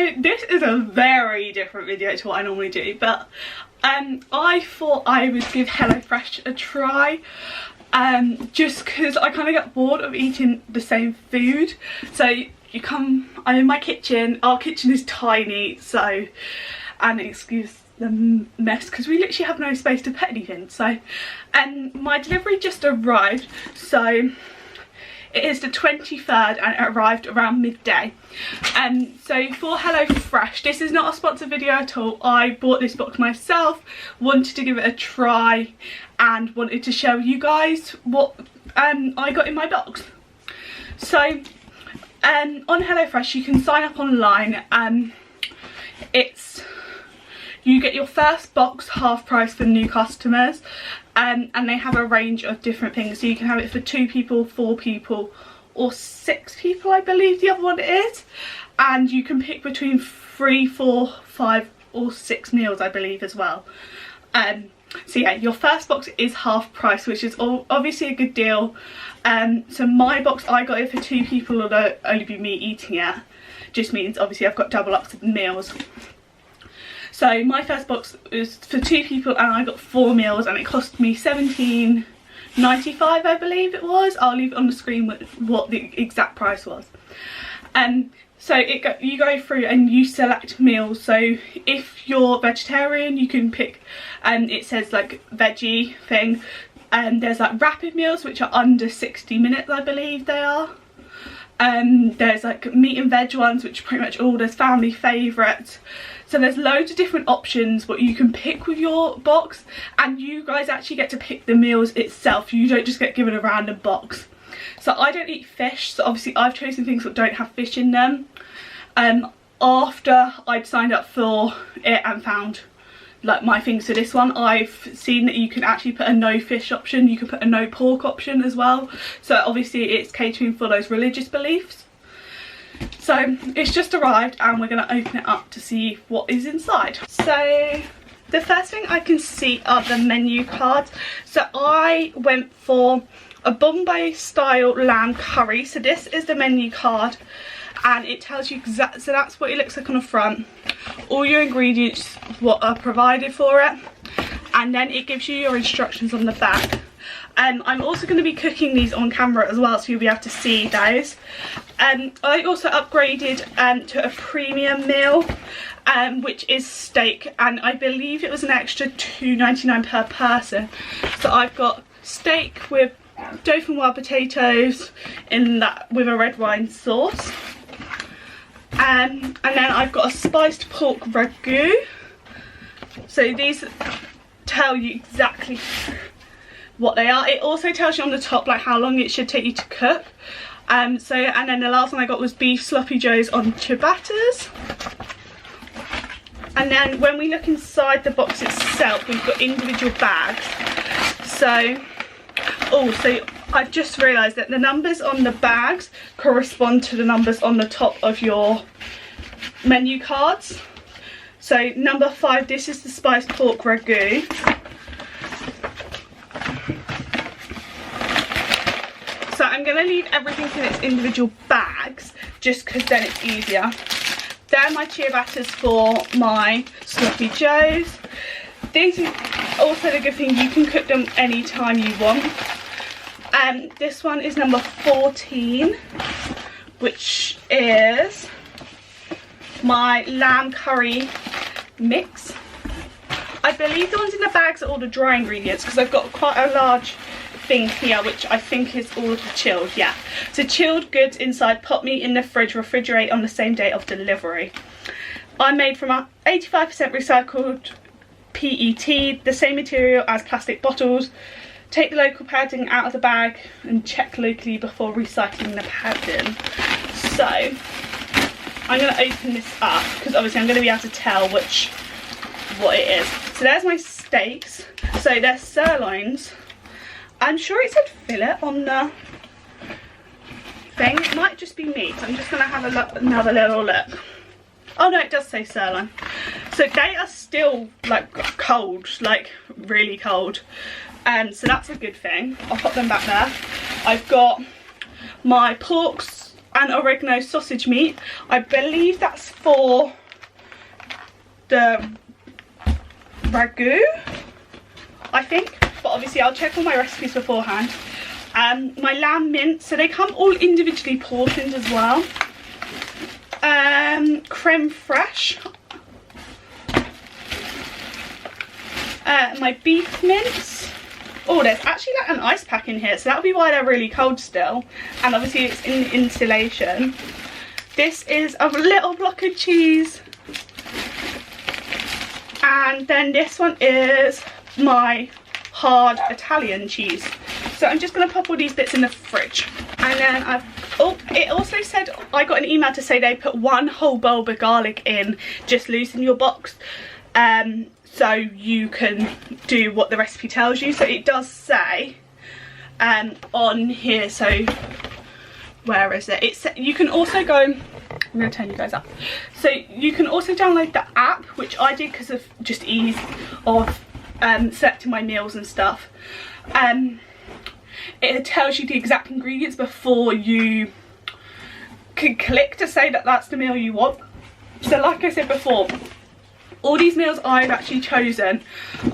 So this is a very different video to what I normally do, but I thought I would give HelloFresh a try, just because I kind of get bored of eating the same food. So I'm in my kitchen. Our kitchen is tiny, so, and excuse the mess because we literally have no space to put anything. So my delivery just arrived, so it is the 23rd and it arrived around midday. So for HelloFresh, this is not a sponsored video at all. I bought this box myself, wanted to give it a try and wanted to show you guys what I got in my box. So on HelloFresh you can sign up online. You get your first box half price for new customers, and they have a range of different things. So you can have it for 2 people, 4 people or 6 people, I believe the other one is, and you can pick between 3, 4, 5 or 6 meals, I believe, as well. So yeah, your first box is half price, which is obviously a good deal. So my box, I got it for 2 people, although only be me eating it. Just means obviously I've got double up to the meals. So my first box was for 2 people and I got 4 meals and it cost me £17.95, I believe it was. I'll leave it on the screen with what the exact price was. So you go through and you select meals. So if you're vegetarian, you can pick, it says like veggie thing. There's like rapid meals which are under 60 minutes, I believe they are. There's like meat and veg ones, which are pretty much all. There's family favourites. So there's loads of different options what you can pick with your box, and you guys actually get to pick the meals itself. You don't just get given a random box. So I don't eat fish, so obviously I've chosen things that don't have fish in them. After I'd signed up for it and found like my things for this one, I've seen that you can actually put a no fish option, you can put a no pork option as well. So obviously it's catering for those religious beliefs. So it's just arrived and we're going to open it up to see what is inside. So the first thing I can see are the menu cards. So I went for a Bombay style lamb curry. So this is the menu card and it tells you exactly, so that's what it looks like on the front. All your ingredients, what are provided for it, and then it gives you your instructions on the back. I'm also going to be cooking these on camera as well, so you'll be able to see those. I also upgraded to a premium meal, which is steak, and I believe it was an extra £2.99 per person. So I've got steak with dauphinoise potatoes in that with a red wine sauce, and then I've got a spiced pork ragu. So these tell you exactly what they are. It also tells you on the top like how long it should take you to cook. And then the last one I got was beef sloppy joes on ciabattas. And then when we look inside the box itself, we've got individual bags. So I've just realised that the numbers on the bags correspond to the numbers on the top of your menu cards. So number 5, this is the spiced pork ragu. So I'm going to leave everything in its individual bags just because then it's easier. They're my ciabattas for my sloppy joes. These are also the good thing, you can cook them anytime you want. This one is number 14, which is my lamb curry mix. I believe the ones in the bags are all the dry ingredients because I've got quite a large thing here, which I think is all of the chilled. Yeah, so chilled goods inside, pop meat in the fridge, refrigerate on the same day of delivery. I'm made from a 85% recycled PET, the same material as plastic bottles. Take the local padding out of the bag and check locally before recycling the padding. So I'm going to open this up because obviously I'm going to be able to tell what it is. So there's my steaks. So they're sirloins. I'm sure it said fillet on the thing. It might just be meat. So I'm just going to have a look, another little look. Oh no, it does say sirloin. So they are still like cold, like really cold. So that's a good thing. I'll put them back there. I've got my pork and oregano sausage meat. I believe that's for the ragu, I think, but obviously I'll check all my recipes beforehand. My lamb mince, so they come all individually portioned as well. Creme fraiche. My beef mince. Oh, there's actually like an ice pack in here, so that'll be why they're really cold still. And obviously it's in insulation. This is a little block of cheese. And then this one is my hard Italian cheese. So I'm just going to pop all these bits in the fridge. And then it also said, I got an email to say they put 1 whole bulb of garlic in, just loose in your box. So you can do what the recipe tells you. So it does say on here, so where is it? You can also go, I'm going to turn you guys up. So you can also download the app, which I did because of just ease of selecting my meals and stuff. It tells you the exact ingredients before you can click to say that that's the meal you want. So like I said before, all these meals I've actually chosen,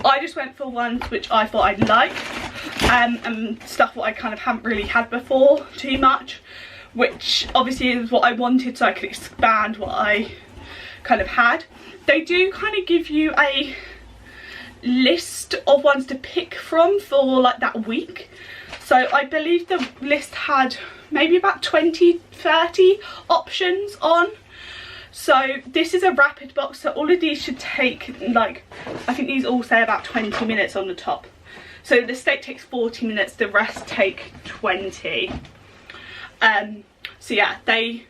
I just went for ones which I thought I'd like, and stuff what I kind of haven't really had before too much, which obviously is what I wanted so I could expand what I kind of had. They do kind of give you a list of ones to pick from for like that week. So I believe the list had maybe about 20-30 options on. So this is a rapid box, so all of these should take, like, I think these all say about 20 minutes on the top. So the steak takes 40 minutes, the rest take 20. So yeah, they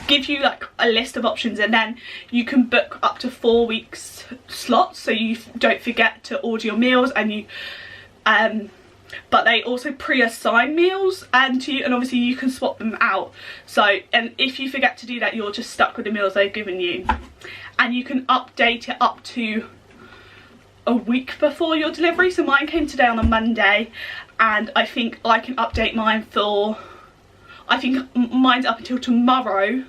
give you like a list of options, and then you can book up to 4 weeks slots, so you don't forget to order your meals, and you but they also pre-assign meals to you, and obviously you can swap them out. So, and if you forget to do that, you're just stuck with the meals they've given you, and you can update it up to a week before your delivery. So mine came today on a Monday, and I think I can update mine for, I think mine's up until tomorrow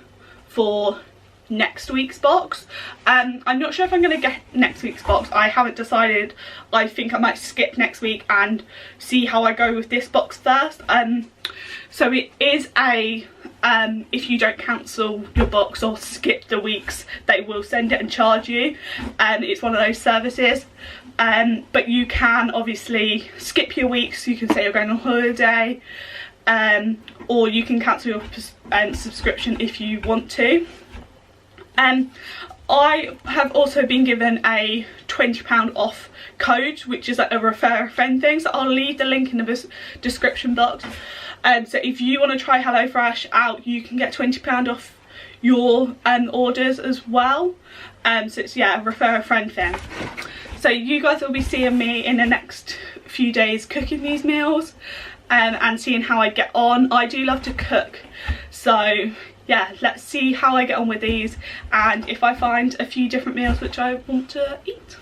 for next week's box. I'm not sure if I'm going to get next week's box. I haven't decided. I think I might skip next week and see how I go with this box first. So it is a if you don't cancel your box or skip the weeks, they will send it and charge you, and it's one of those services. But you can obviously skip your weeks. You can say you're going on holiday, or you can cancel your subscription if you want to. I have also been given a £20 off code, which is like a refer a friend thing, so I'll leave the link in the description box. So if you want to try HelloFresh out, you can get £20 off your orders as well. So it's, yeah, a refer a friend thing. So you guys will be seeing me in the next few days cooking these meals, and seeing how I get on. I do love to cook, so yeah, let's see how I get on with these, and if I find a few different meals which I want to eat.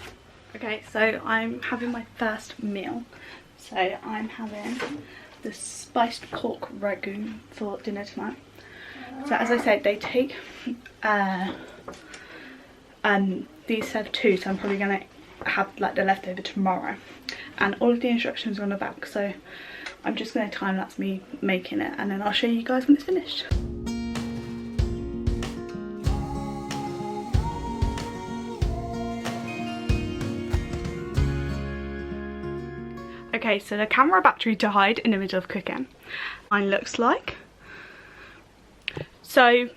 Okay, so I'm having my first meal. So I'm having the spiced pork ragu for dinner tonight. So as I said, they take these serve 2, so I'm probably gonna have like the leftover tomorrow, and all of the instructions are on the back, so I'm just gonna time lapse me making it, and then I'll show you guys when it's finished. Okay, so the camera battery died in the middle of cooking. Mine looks like. So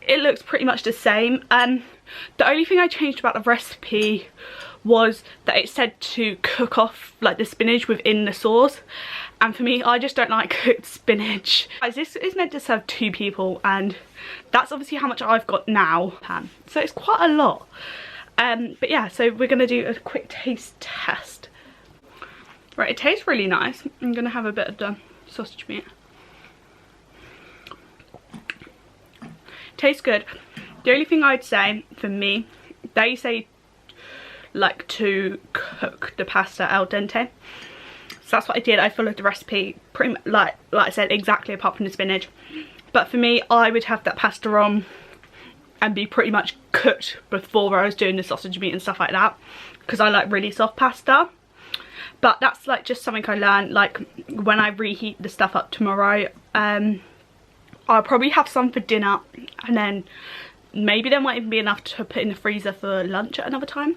it looks pretty much the same. The only thing I changed about the recipe was that it said to cook off like the spinach within the sauce, and for me, I just don't like cooked spinach. Guys, this is meant to serve 2 people, and that's obviously how much I've got now. So it's quite a lot. But yeah, so we're gonna do a quick taste test. Right, it tastes really nice. I'm gonna have a bit of the sausage meat. Tastes good. The only thing I'd say for me, they say like to cook the pasta al dente. So that's what I did. I followed the recipe pretty much like I said, exactly, apart from the spinach. But for me, I would have that pasta on and be pretty much cooked before I was doing the sausage meat and stuff like that, because I like really soft pasta. But that's like just something I learned, like when I reheat the stuff up tomorrow, I'll probably have some for dinner, and then maybe there might even be enough to put in the freezer for lunch at another time.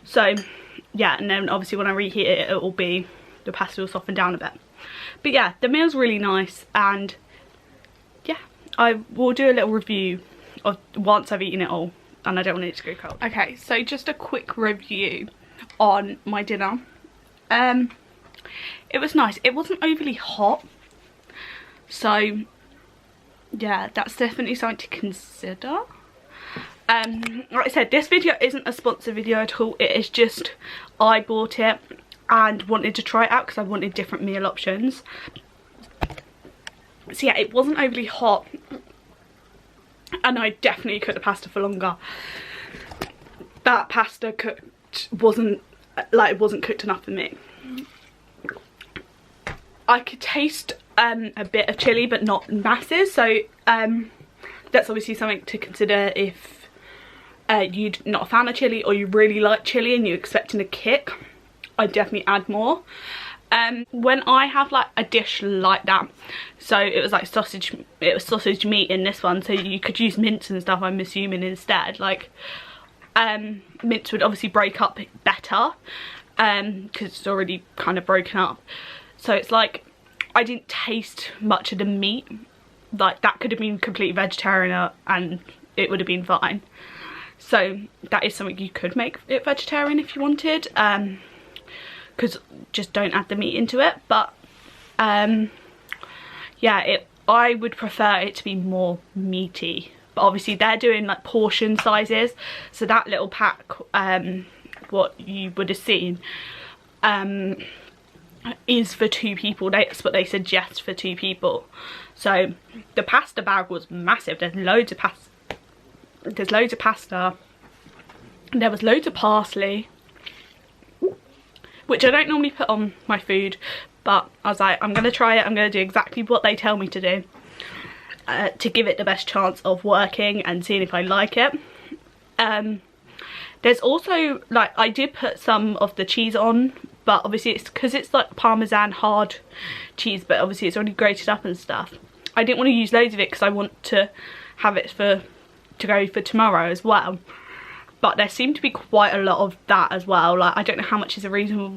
So yeah, and then obviously when I reheat it, it will be, the pasta will soften down a bit. But yeah, the meal's really nice, and yeah, I will do a little review of once I've eaten it all, and I don't want it to go cold. Okay, so just a quick review on my dinner. It was nice. It wasn't overly hot, so yeah, that's definitely something to consider. Like I said, this video isn't a sponsored video at all. It is just I bought it and wanted to try it out because I wanted different meal options. So yeah, it wasn't overly hot, and I definitely cooked the pasta for longer. That pasta wasn't cooked enough for me. I could taste a bit of chilli, but not masses, so that's obviously something to consider if you're not a fan of chilli, or you really like chilli and you're expecting a kick. I'd definitely add more. When I have like a dish like that, so it was like sausage meat in this one, so you could use mince and stuff, I'm assuming, instead. Like mince would obviously break up better because it's already kind of broken up, so it's like I didn't taste much of the meat. Like that could have been completely vegetarian and it would have been fine. So that is something you could make it vegetarian if you wanted, because just don't add the meat into it. But yeah, I would prefer it to be more meaty. But obviously they're doing like portion sizes, so that little pack, what you would have seen, is for 2 people. That's what they suggest for 2 people. So the pasta bag was massive. There's loads of pasta. There was loads of parsley, which I don't normally put on my food, but I was like, I'm going to try it. I'm going to do exactly what they tell me to do, to give it the best chance of working and seeing if I like it. There's also, like, I did put some of the cheese on, but obviously it's because it's like Parmesan hard cheese, but obviously it's already grated up and stuff. I didn't want to use loads of it because I want to have it to go for tomorrow as well. But there seemed to be quite a lot of that as well. Like, I don't know how much is a reasonable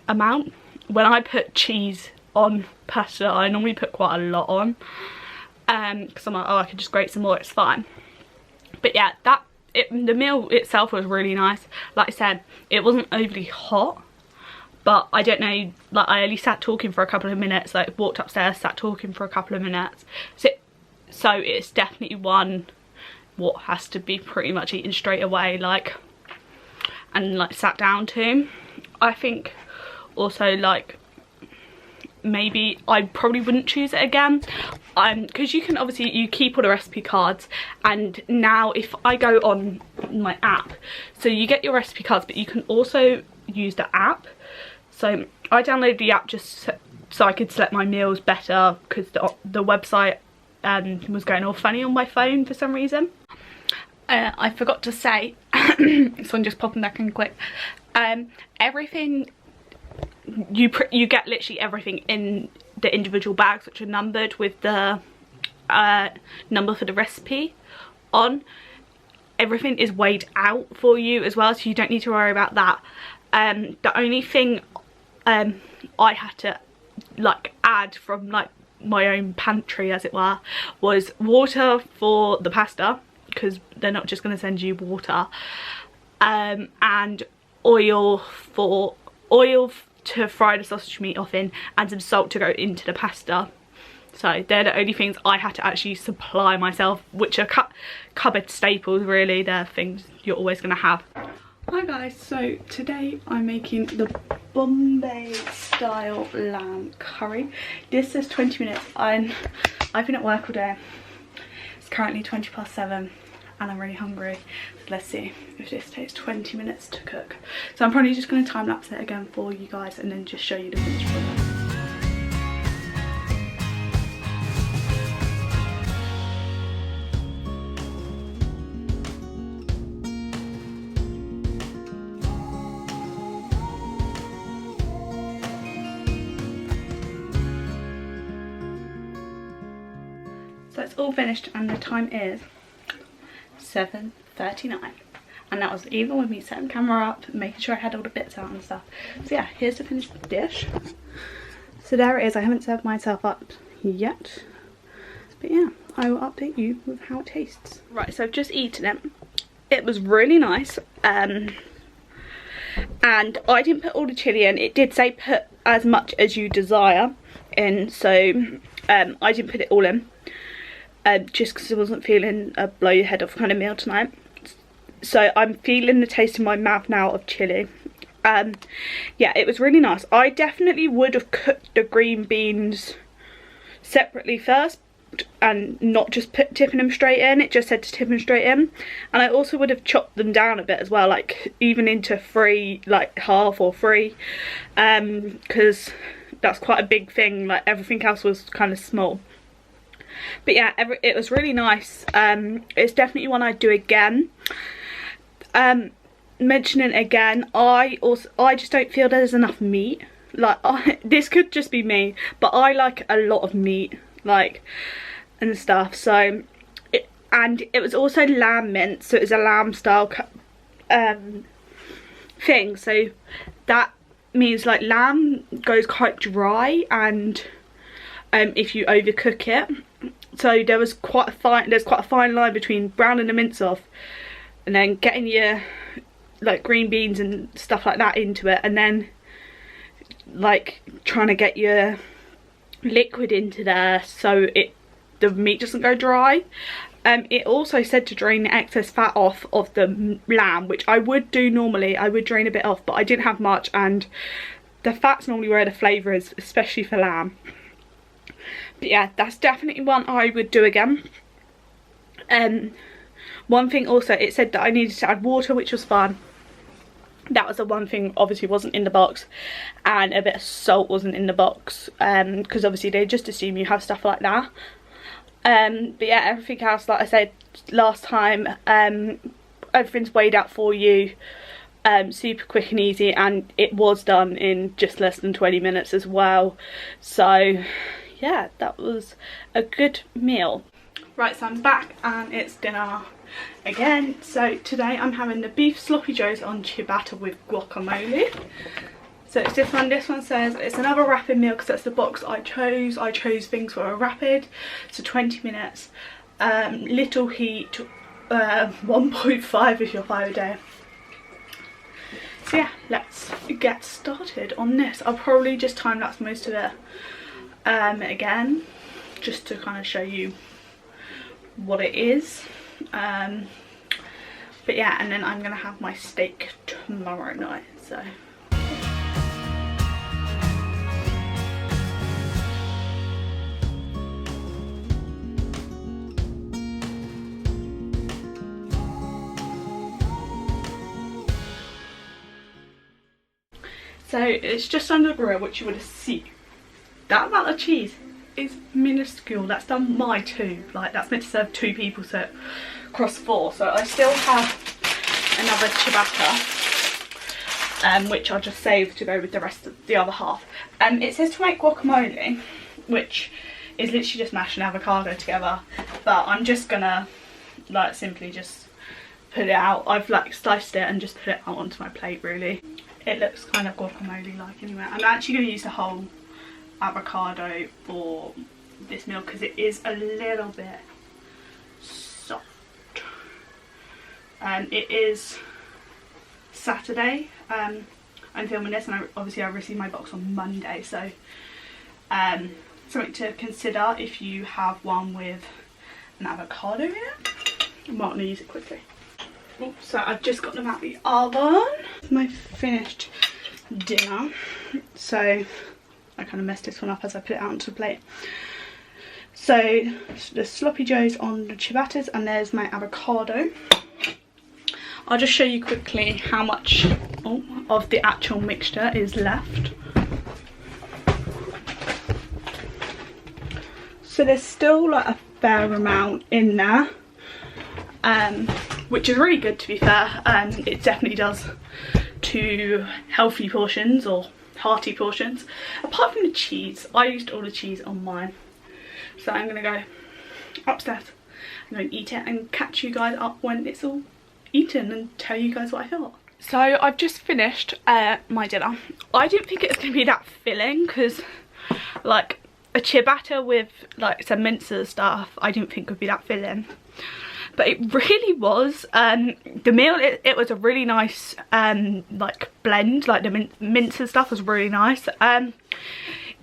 amount. When I put cheese on pasta, I normally put quite a lot on, because I'm like, oh, I could just grate some more, it's fine. But yeah, the meal itself was really nice. Like I said, it wasn't overly hot, but I don't know, like I only sat talking for a couple of minutes, like walked upstairs, sat talking for a couple of minutes. So it's definitely one what has to be pretty much eaten straight away, like, and like sat down to. I think also, like, maybe I probably wouldn't choose it again, because you can obviously, you keep all the recipe cards, and now if I go on my app, so you get your recipe cards, but you can also use the app. So I downloaded the app just so I could select my meals better, because the website was going all funny on my phone for some reason. I forgot to say, so I'm just popping back in quick. Everything, you get literally everything in the individual bags, which are numbered with the number for the recipe on. Everything is weighed out for you as well, so you don't need to worry about that. The only thing I had to like add from like my own pantry, as it were, was water for the pasta, because they're not just going to send you water, and oil to fry the sausage meat off in, and some salt to go into the pasta. So they're the only things I had to actually supply myself, which are cupboard staples really. They're things you're always going to have. Hi guys, so today I'm making the Bombay style lamb curry. This says 20 minutes. I've been at work all day. It's currently 7:20 and I'm really hungry. So let's see if this takes 20 minutes to cook. So I'm probably just going to time lapse it again for you guys and then just show you the finished product. it's all finished and the time is 7:39. And that was even with me setting the camera up, making sure I had all the bits out and stuff. So yeah, here's the finished dish. So there it is. I haven't served myself up yet. But yeah, I will update you with how it tastes. Right, so I've just eaten it. It was really nice. And I didn't put all the chilli in. It did say put as much as you desire in. So I didn't put it all in. Just because I wasn't feeling a blow your head off kind of meal tonight. So I'm feeling the taste in my mouth now of chilli. Yeah, it was really nice. I definitely would have cooked the green beans separately first and not just tipping them straight in. It just said to tip them straight in. And I also would have chopped them down a bit as well, like even into three, like half or three, because that's quite a big thing. Like everything else was kind of small. But yeah, it was really nice. It's definitely one I'd do again. Mentioning it again, I just don't feel there's enough meat. Like this could just be me, but I like a lot of meat, like, and stuff. So it was also lamb mince, so it was a lamb style thing. So that means like lamb goes quite dry, and if you overcook it, so there's quite a fine line between browning the mince off and then getting your like green beans and stuff like that into it, and then like trying to get your liquid into there so the meat doesn't go dry. It also said to drain the excess fat off of the lamb, which I would do normally. I would drain a bit off, but I didn't have much, and the fat's normally where the flavour is, especially for lamb. But yeah, that's definitely one I would do again. One thing also, it said that I needed to add water, which was fun. That was the one thing obviously wasn't in the box, and a bit of salt wasn't in the box, because obviously they just assume you have stuff like that. But yeah, everything else, like I said last time, everything's weighed out for you, super quick and easy, and it was done in just less than 20 minutes as well. So yeah, that was a good meal. Right, so I'm back and it's dinner again. So today I'm having the beef sloppy joes on ciabatta with guacamole. So it's this one. This one says it's another rapid meal because that's the box I chose. I chose things for a rapid. So 20 minutes, little heat, 1.5 if you're 5 a day. So yeah, let's get started on this. I'll probably just time lapse most of it again, just to kind of show you what it is. But yeah, and then I'm gonna have my steak tomorrow night. So it's just under the grill, which you would have seen. That amount of cheese is minuscule. That's done my two, like that's meant to serve 2 people, so across 4. So I still have another ciabatta, which I'll just save to go with the rest of the other half. It says to make guacamole, which is literally just mashing avocado together, but I'm just gonna like simply just put it out. I've like sliced it and just put it out onto my plate. Really, it looks kind of guacamole like anyway. I'm actually going to use the whole avocado for this meal because it is a little bit soft. It is Saturday. I'm filming this, and obviously I received my box on Monday, so something to consider if you have one with an avocado in it. I'm going to use it quickly. Oops, so I've just got them out of the oven. My finished dinner. So I kind of messed this one up as I put it out onto the plate. So the sloppy joes on the ciabattas, and there's my avocado. I'll just show you quickly how much of the actual mixture is left. So there's still like a fair amount in there, which is really good, to be fair. It definitely does to healthy portions or hearty portions. Apart from the cheese, I used all the cheese on mine, so I'm gonna go upstairs. I'm going to eat it and catch you guys up when it's all eaten and tell you guys what I thought. So I've just finished my dinner. I didn't think it was going to be that filling because like a ciabatta with like some mince stuff I didn't think would be that filling. But it really was. The meal, it was a really nice like blend, like the mince and stuff was really nice.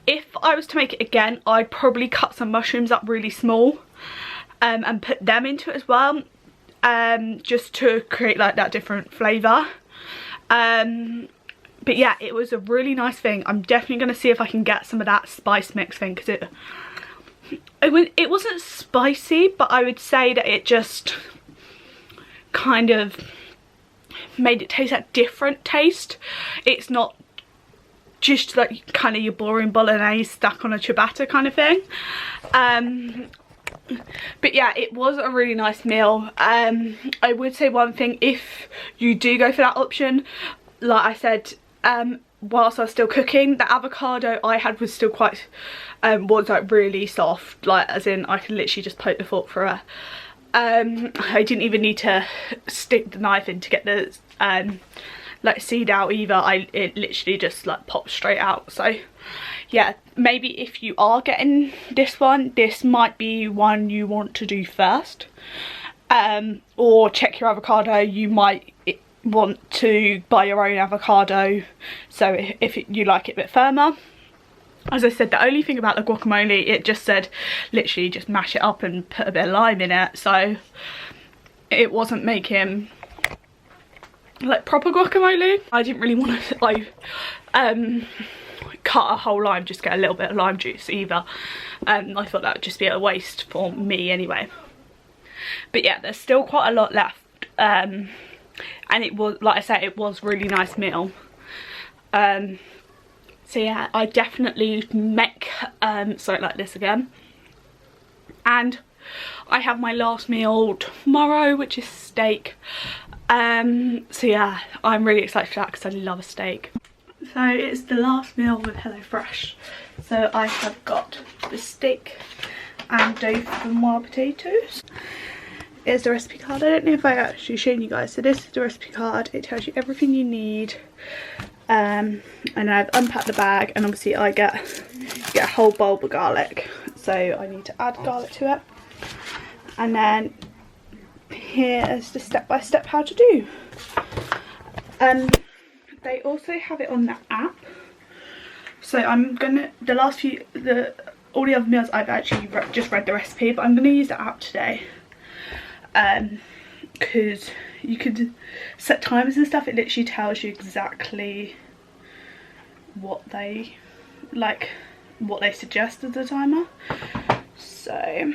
If I was to make it again, I'd probably cut some mushrooms up really small and put them into it as well, just to create like that different flavour. But yeah, it was a really nice thing. I'm definitely going to see if I can get some of that spice mix thing, because it wasn't spicy, but I would say that it just kind of made it taste that different taste. It's not just like kind of your boring bolognese stuck on a ciabatta kind of thing. But yeah, it was a really nice meal. I would say one thing, if you do go for that option, like I said, whilst I was still cooking, the avocado I had was still quite was like really soft, like as in I could literally just poke the fork through it. I didn't even need to stick the knife in to get the like seed out either. It literally just like popped straight out. So yeah, maybe if you are getting this one, this might be one you want to do first, or check your avocado. You might want to buy your own avocado, so if you like it a bit firmer. As I said, the only thing about the guacamole, it just said literally just mash it up and put a bit of lime in it, so it wasn't making like proper guacamole. I didn't really want to like cut a whole lime, just get a little bit of lime juice either. I thought that would just be a waste for me anyway. But yeah, there's still quite a lot left, and it was, like I said, it was really nice meal. So yeah, I definitely make something like this again. And I have my last meal tomorrow, which is steak. So yeah, I'm really excited for that because I love a steak. So it's the last meal with HelloFresh. So I have got the steak and dauphinoise potatoes. Here's the recipe card. I don't know if I actually shown you guys. So this is the recipe card. It tells you everything you need. And I've unpacked the bag, and obviously I get a whole bulb of garlic. So I need to add garlic to it. And then here is the step-by-step how to do. They also have it on the app. So I'm gonna, all the other meals I've actually just read the recipe, but I'm gonna use the app today. Because you could set timers and stuff. It literally tells you exactly what they suggest as a timer. So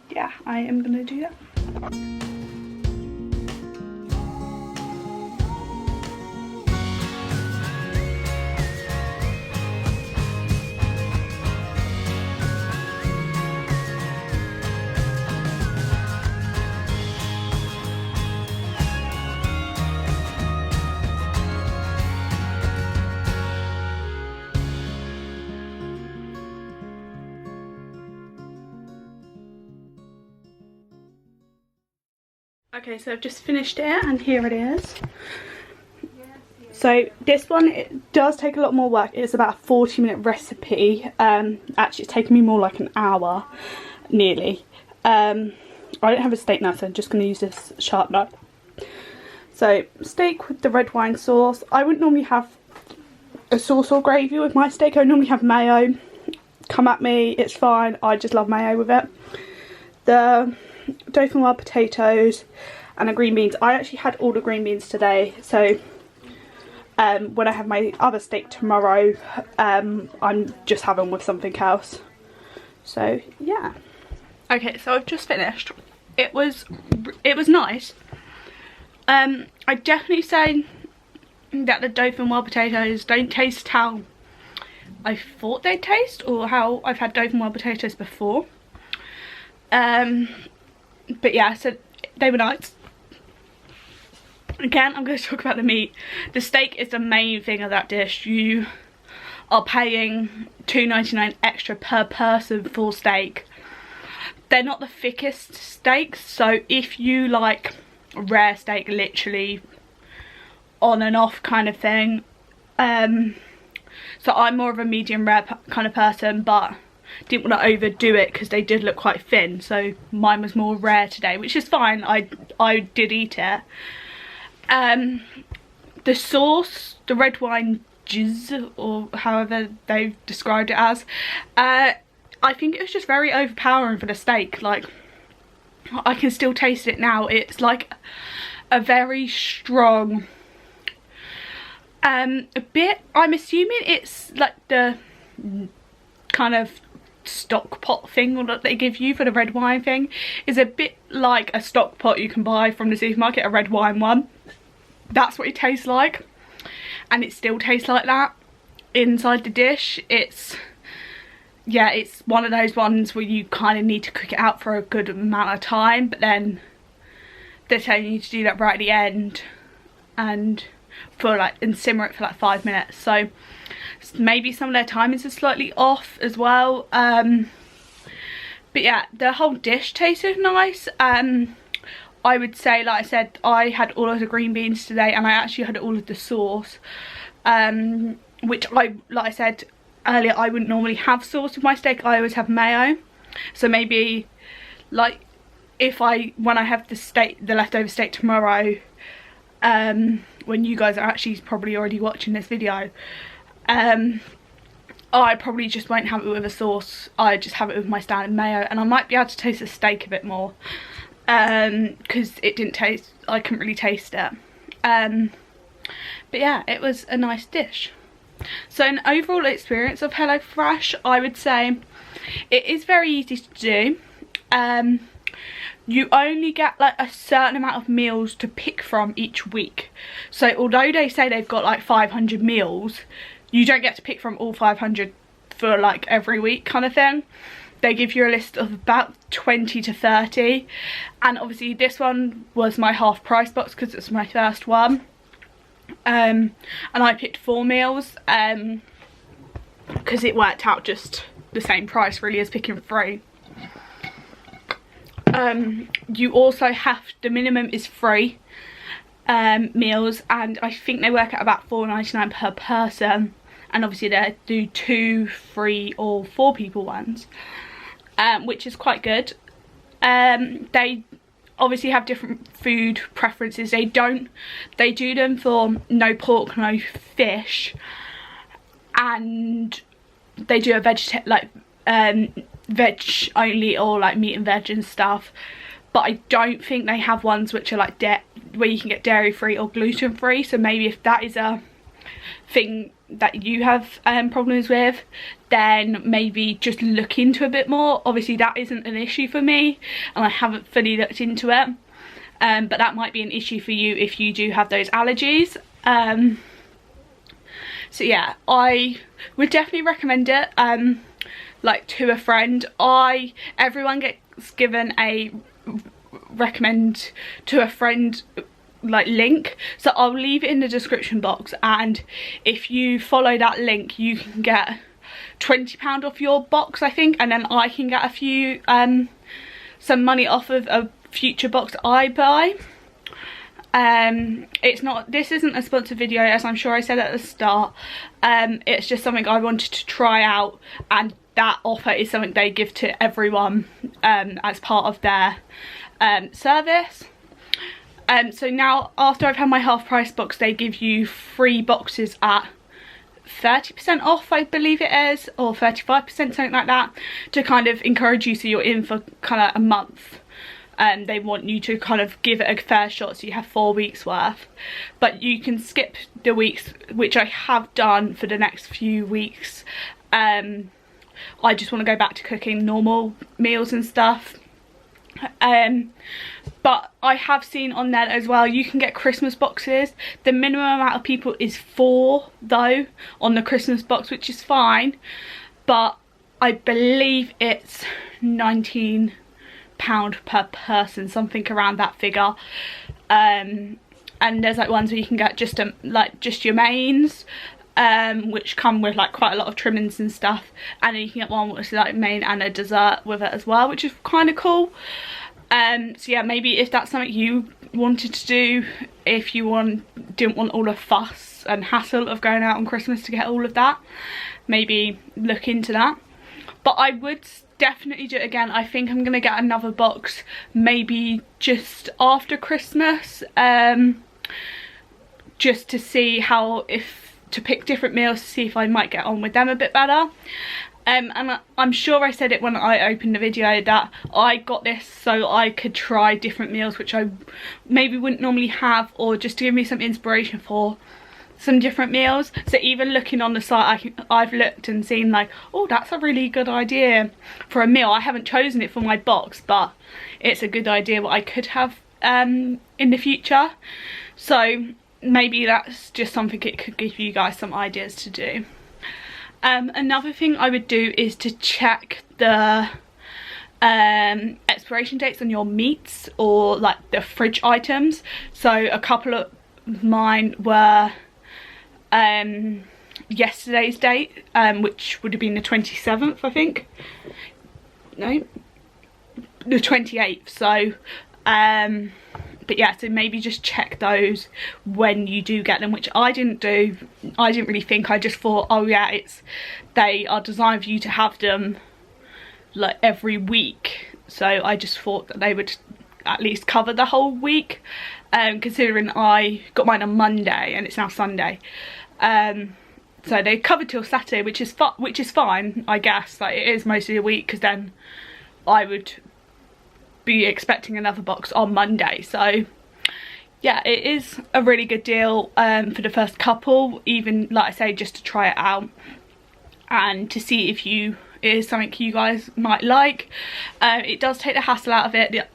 yeah, I am gonna do that. Okay, so I've just finished it, and here it is. So this one, it does take a lot more work. It's about a 40-minute recipe. Actually, it's taken me more like an hour, nearly. I don't have a steak now, so I'm just going to use this sharp knife. So steak with the red wine sauce. I wouldn't normally have a sauce or gravy with my steak. I normally have mayo. Come at me, it's fine. I just love mayo with it. The dauphinoise potatoes and the green beans. I actually had all the green beans today, so when I have my other steak tomorrow, I'm just having with something else. So yeah. Okay, so I've just finished. It was nice. I'd definitely say that the dauphinoise potatoes don't taste how I thought they'd taste, or how I've had dauphinoise potatoes before. But yeah, so they were nice. Again, I'm going to talk about the meat. The steak is the main thing of that dish. You are paying $2.99 extra per person for steak. they're not the thickest steaks, so if you like rare steak, literally on and off kind of thing, so I'm more of a medium rare kind of person, but didn't want to overdo it because they did look quite thin, so mine was more rare today, which is fine. I did eat it. The sauce, the red wine jizz, or however they've described it as, I think it was just very overpowering for the steak. Like, I can still taste it now. It's like a very strong, a bit, I'm assuming it's like the kind of stock pot thing that they give you for the red wine thing, is a bit like a stock pot you can buy from the supermarket, a red wine one. That's what it tastes like, and it still tastes like that inside the dish. It's, yeah, it's one of those ones where you kind of need to cook it out for a good amount of time, but then they're telling you to do that right at the end and for like, and simmer it for like 5 minutes. So maybe some of their timings are slightly off as well. But yeah, the whole dish tasted nice. I would say, like I said, I had all of the green beans today, and I actually had all of the sauce, which like I said earlier, I wouldn't normally have sauce with my steak. I always have mayo. So maybe like when I have the leftover steak tomorrow, when you guys are actually probably already watching this video, I probably just won't have it with a sauce. I just have it with my standard mayo, and I might be able to taste the steak a bit more, because it didn't taste, I couldn't really taste it. But yeah, it was a nice dish. So an overall experience of HelloFresh, I would say it is very easy to do. You only get like a certain amount of meals to pick from each week. So although they say they've got like 500 meals, you don't get to pick from all 500 for like every week kind of thing. They give you a list of about 20 to 30, and obviously this one was my half price box because it's my first one, and I picked 4 meals because it worked out just the same price really as picking 3. You also have, the minimum is 3 meals, and I think they work at about $4.99 per person, and obviously they do 2, 3 or 4 people ones, which is quite good. They obviously have different food preferences. They do them for no pork, no fish, and they do a veg only, or like meat and veg and stuff. But I don't think they have ones which are like where you can get dairy free or gluten free. So maybe if that is a thing that you have problems with, then maybe just look into a bit more. Obviously that isn't an issue for me, and I haven't fully looked into it, but that might be an issue for you if you do have those allergies. So yeah, I would definitely recommend it, like to a friend. Everyone gets given a recommend to a friend like link, so I'll leave it in the description box, and if you follow that link you can get £20 off your box, I think, and then I can get a few some money off of a future box I buy. This isn't a sponsored video, as I'm sure I said at the start. It's just something I wanted to try out, and that offer is something they give to everyone as part of their service. So now, after I've had my half price box, they give you 3 boxes at 30% off, I believe it is, or 35%, something like that, to kind of encourage you, so you're in for kind of a month. They want you to kind of give it a fair shot, so you have 4 weeks worth. But you can skip the weeks, which I have done for the next few weeks. I just want to go back to cooking normal meals and stuff. But I have seen on there as well, you can get Christmas boxes. The minimum amount of people is 4 though on the Christmas box, which is fine, but I believe it's £19 per person, something around that figure. And there's like ones where you can get just your mains, which come with like quite a lot of trimmings and stuff, and then you can get one which is like main and a dessert with it as well, which is kind of cool. So yeah, maybe if that's something you wanted to do, if you didn't want all the fuss and hassle of going out on Christmas to get all of that, maybe look into that. But I would definitely do it again. I think I'm gonna get another box maybe just after Christmas, just to see how, to pick different meals to see if I might get on with them a bit better. And I'm sure I said it when I opened the video that I got this so I could try different meals which I maybe wouldn't normally have, or just to give me some inspiration for some different meals. So even looking on the site, I've looked and seen like, oh, that's a really good idea for a meal. I haven't chosen it for my box, but it's a good idea what I could have in the future. So maybe that's just something it could give you guys some ideas to do. Another thing I would do is to check the expiration dates on your meats or like the fridge items. So a couple of mine were yesterday's date, which would have been the 27th, I think. No, the 28th. So but yeah, so maybe just check those when you do get them, which I didn't do. I didn't really think, I just thought, oh yeah, they are designed for you to have them like every week, so I just thought that they would at least cover the whole week, considering I got mine on Monday and it's now Sunday. So they covered till Saturday, which is fine, I guess. Like, it is mostly a week, because then I would be expecting another box on Monday. So yeah, it is a really good deal for the first couple, even like I say, just to try it out and to see if it is something you guys might like. It does take the hassle out of it,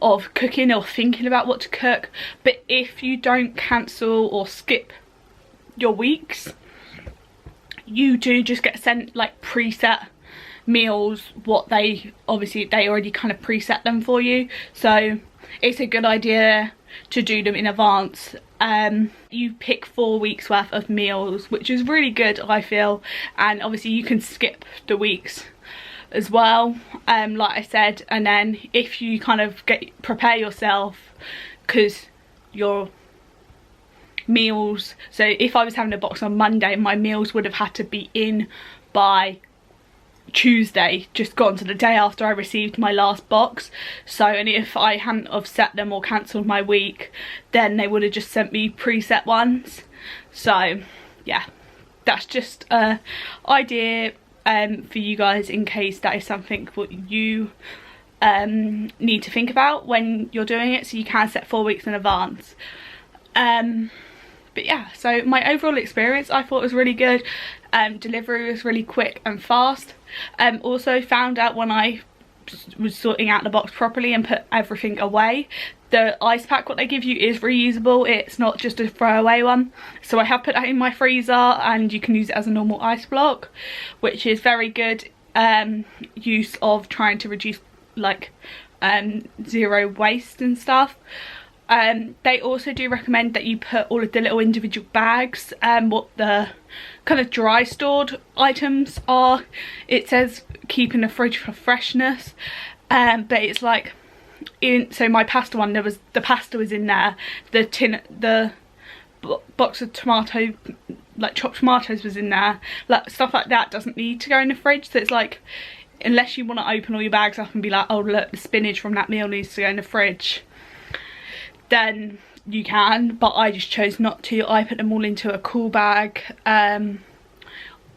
of cooking or thinking about what to cook, but if you don't cancel or skip your weeks, you do just get sent like preset meals, what they already kind of preset them for you. So it's a good idea to do them in advance. You pick 4 weeks worth of meals, which is really good, I feel, and obviously you can skip the weeks as well, like I said. And then if you kind of prepare yourself, because your meals, so if I was having a box on Monday, my meals would have had to be in by Tuesday, just gone to the day after I received my last box. So, and if I hadn't have set them or cancelled my week, then they would have just sent me preset ones. So yeah, that's just an idea for you guys, in case that is something what you need to think about when you're doing it, so you can set 4 weeks in advance. But yeah, so my overall experience, I thought was really good. Delivery was really quick and fast. Also found out when I was sorting out the box properly and put everything away, the ice pack what they give you is reusable. It's not just a throwaway one. So I have put that in my freezer, and you can use it as a normal ice block, which is very good use of trying to reduce like zero waste and stuff. They also do recommend that you put all of the little individual bags, what the kind of dry stored items are. It says keep in the fridge for freshness, but it's like, so my pasta one, the pasta was in there, the box of tomato, like chopped tomatoes, was in there. Like stuff like that doesn't need to go in the fridge. So it's like, unless you want to open all your bags up and be like, oh look, the spinach from that meal needs to go in the fridge, then you can, but I just chose not to. I put them all into a cool bag,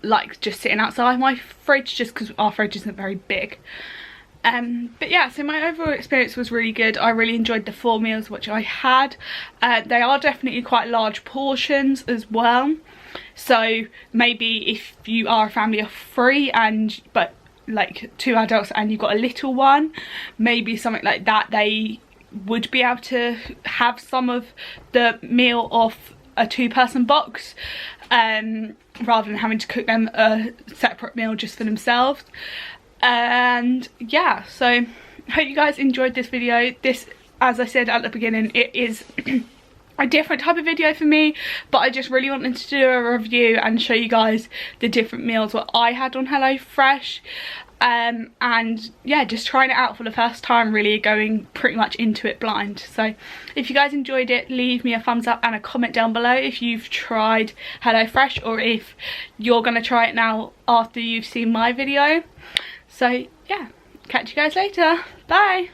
like just sitting outside my fridge, just because our fridge isn't very big. But yeah, so my overall experience was really good. I really enjoyed the 4 meals which I had. They are definitely quite large portions as well, so maybe if you are a family of 3 but like 2 adults and you've got a little one, maybe something like that, they would be able to have some of the meal off a 2-person box, rather than having to cook them a separate meal just for themselves. And yeah, so hope you guys enjoyed this video. This, as I said at the beginning, it is a different type of video for me, but I just really wanted to do a review and show you guys the different meals what I had on HelloFresh. And yeah, just trying it out for the first time, really going pretty much into it blind. So if you guys enjoyed it, leave me a thumbs up and a comment down below if you've tried HelloFresh, or if you're gonna try it now after you've seen my video. So yeah, catch you guys later. Bye.